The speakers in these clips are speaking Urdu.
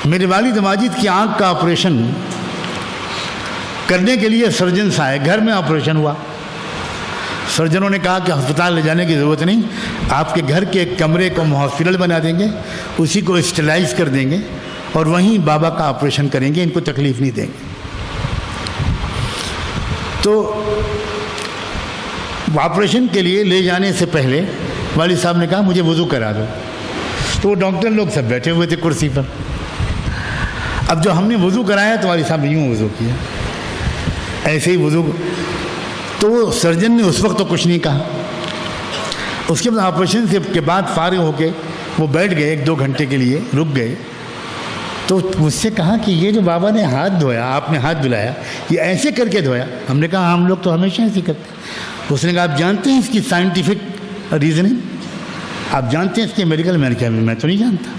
میرے والد ماجد کی آنکھ کا آپریشن کرنے کے لیے سرجنس آئے، گھر میں آپریشن ہوا، سرجنوں نے کہا کہ ہسپتال لے جانے کی ضرورت نہیں، آپ کے گھر کے ایک کمرے کو ہم ہاسپٹل بنا دیں گے، اسی کو اسٹیلائز کر دیں گے اور وہیں بابا کا آپریشن کریں گے، ان کو تکلیف نہیں دیں گے۔ تو آپریشن کے لیے لے جانے سے پہلے والد صاحب نے کہا مجھے وضو کرا دو، تو وہ ڈاکٹر لوگ سب بیٹھے ہوئے تھے کرسی پر۔ اب جو ہم نے وضو کرایا تو والد صاحب نے یوں وضو کیا، ایسے ہی وضو، تو وہ سرجن نے اس وقت تو کچھ نہیں کہا۔ اس کے بعد آپریشن کے بعد فارغ ہو کے وہ بیٹھ گئے، 1-2 گھنٹے کے لیے رک گئے، تو مجھ سے کہا کہ یہ جو بابا نے ہاتھ دھویا، آپ نے ہاتھ دھلایا، یہ ایسے کر کے دھویا؟ ہم نے کہا ہم لوگ تو ہمیشہ ایسے کرتے ہیں۔ اس نے کہا آپ جانتے ہیں اس کی سائنٹیفک ریزننگ؟ آپ جانتے ہیں اس کے میڈیکل؟ میں نے کہا میں تو نہیں جانتا۔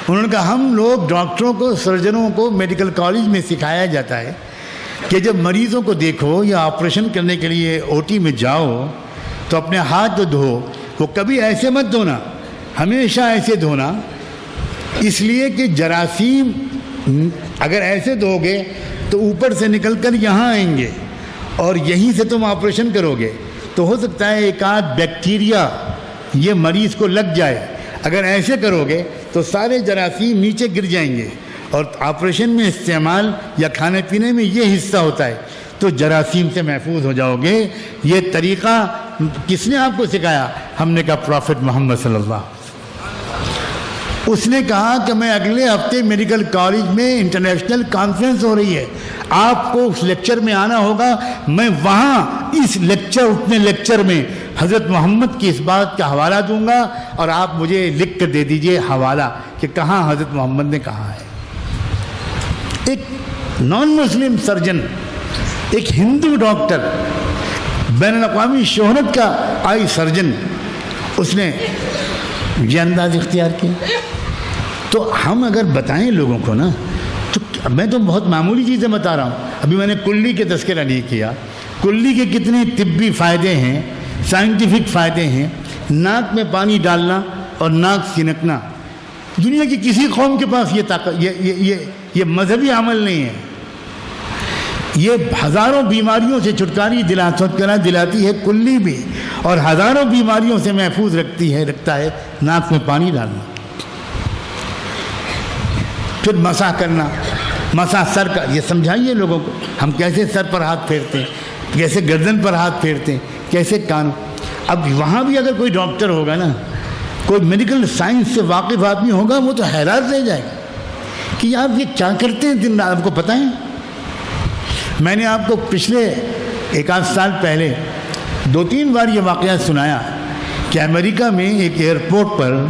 انہوں نے کہا ہم لوگ ڈاکٹروں کو، سرجنوں کو میڈیکل کالج میں سکھایا جاتا ہے کہ جب مریضوں کو دیکھو یا آپریشن کرنے کے لیے او ٹی میں جاؤ تو اپنے ہاتھ جو دھو وہ کبھی ایسے مت دھونا، ہمیشہ ایسے دھونا، اس لیے کہ جراثیم اگر ایسے دھو گے تو اوپر سے نکل کر یہاں آئیں گے اور یہیں سے تم آپریشن کرو گے، تو ہو سکتا ہے ایک آدھ بیکٹیریا یہ مریض کو لگ جائے۔ اگر ایسے کرو گے تو سارے جراثیم نیچے گر جائیں گے، اور آپریشن میں استعمال یا کھانے پینے میں یہ حصہ ہوتا ہے، تو جراثیم سے محفوظ ہو جاؤ گے۔ یہ طریقہ کس نے آپ کو سکھایا؟ ہم نے کہا پروفٹ محمد صلی اللہ علیہ وسلم۔ اس نے کہا کہ میں اگلے ہفتے میڈیکل کالج میں انٹرنیشنل کانفرنس ہو رہی ہے، آپ کو اس لیکچر میں آنا ہوگا، میں وہاں اس اپنے لیکچر میں حضرت محمد کی اس بات کا حوالہ دوں گا، اور آپ مجھے لکھ کر دے دیجئے حوالہ کہ کہاں حضرت محمد نے کہا ہے۔ ایک نان مسلم سرجن، ایک ہندو ڈاکٹر، بین الاقوامی شہرت کا آئی سرجن، اس نے یہ انداز اختیار کیا۔ تو ہم اگر بتائیں لوگوں کو نا، تو میں تو بہت معمولی چیزیں بتا رہا ہوں، ابھی میں نے کلی کے تذکرہ نہیں کیا، کلی کے کتنے طبی فائدے ہیں، سائنٹیفک فائدے ہیں۔ ناک میں پانی ڈالنا اور ناک سنکنا، دنیا کی کسی قوم کے پاس یہ طاقت، یہ مذہبی عمل نہیں ہے۔ یہ ہزاروں بیماریوں سے چھٹکاری دلاتی ہے کلی بھی، اور ہزاروں بیماریوں سے محفوظ رکھتا ہے ناک میں پانی ڈالنا۔ پھر مسح کرنا، مسح سر کا، یہ سمجھائیے لوگوں کو ہم کیسے سر پر ہاتھ پھیرتے ہیں، کیسے گردن پر ہاتھ پھیرتے ہیں، کیسے کان۔ اب وہاں بھی اگر کوئی ڈاکٹر ہوگا نا، کوئی میڈیکل سائنس سے واقف آدمی ہوگا، وہ تو حیران رہ جائے گا کہ آپ یہ کیا کرتے ہیں دن رات، آپ کو پتہ ہے؟ میں نے آپ کو پچھلے 1-8 سال پہلے 2-3 بار یہ واقعہ سنایا کہ امریکہ میں ایک ایئرپورٹ پر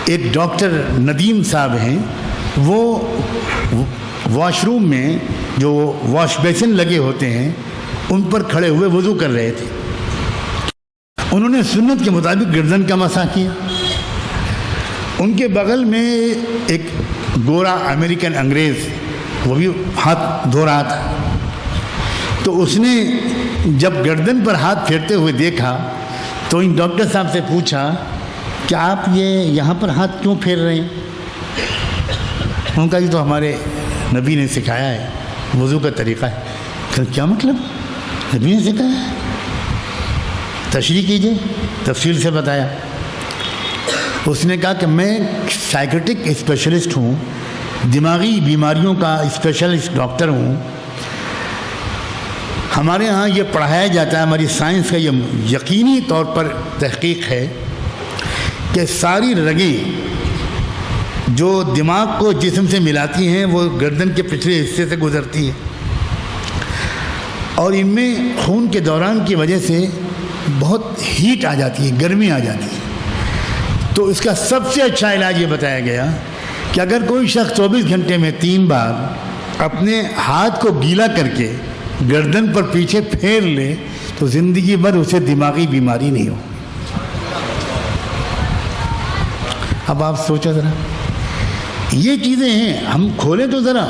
ایک ڈاکٹر ندیم صاحب ہیں، وہ واش روم میں جو واش بیسن لگے ہوتے ہیں ان پر کھڑے ہوئے وضو کر رہے تھے۔ انہوں نے سنت کے مطابق گردن کا مسح کیا۔ ان کے بغل میں ایک گورا امریکن انگریز، وہ بھی ہاتھ دھو رہا تھا، تو اس نے جب گردن پر ہاتھ پھیرتے ہوئے دیکھا تو ان ڈاکٹر صاحب سے پوچھا کہ آپ یہ یہاں پر ہاتھ کیوں پھیر رہے ہیں؟ ان کا یہ تو ہمارے نبی نے سکھایا ہے، وضو کا طریقہ ہے۔ کیا مطلب؟ نبی نے سکھایا ہے؟ تشریح کیجئے۔ تفصیل سے بتایا۔ اس نے کہا کہ میں سائیکٹرک اسپیشلسٹ ہوں، دماغی بیماریوں کا اسپیشلسٹ ڈاکٹر ہوں، ہمارے ہاں یہ پڑھایا جاتا ہے، ہماری سائنس کا یہ یقینی طور پر تحقیق ہے کہ ساری رگیں جو دماغ کو جسم سے ملاتی ہیں وہ گردن کے پچھلے حصے سے گزرتی ہیں، اور ان میں خون کے دوران کی وجہ سے بہت ہیٹ آ جاتی ہے، گرمی آ جاتی ہے۔ تو اس کا سب سے اچھا علاج یہ بتایا گیا کہ اگر کوئی شخص 24 گھنٹے میں 3 بار اپنے ہاتھ کو گیلا کر کے گردن پر پیچھے پھیر لے تو زندگی بھر اسے دماغی بیماری نہیں ہو۔ اب آپ سوچو ذرا، یہ چیزیں ہیں، ہم کھولیں تو ذرا۔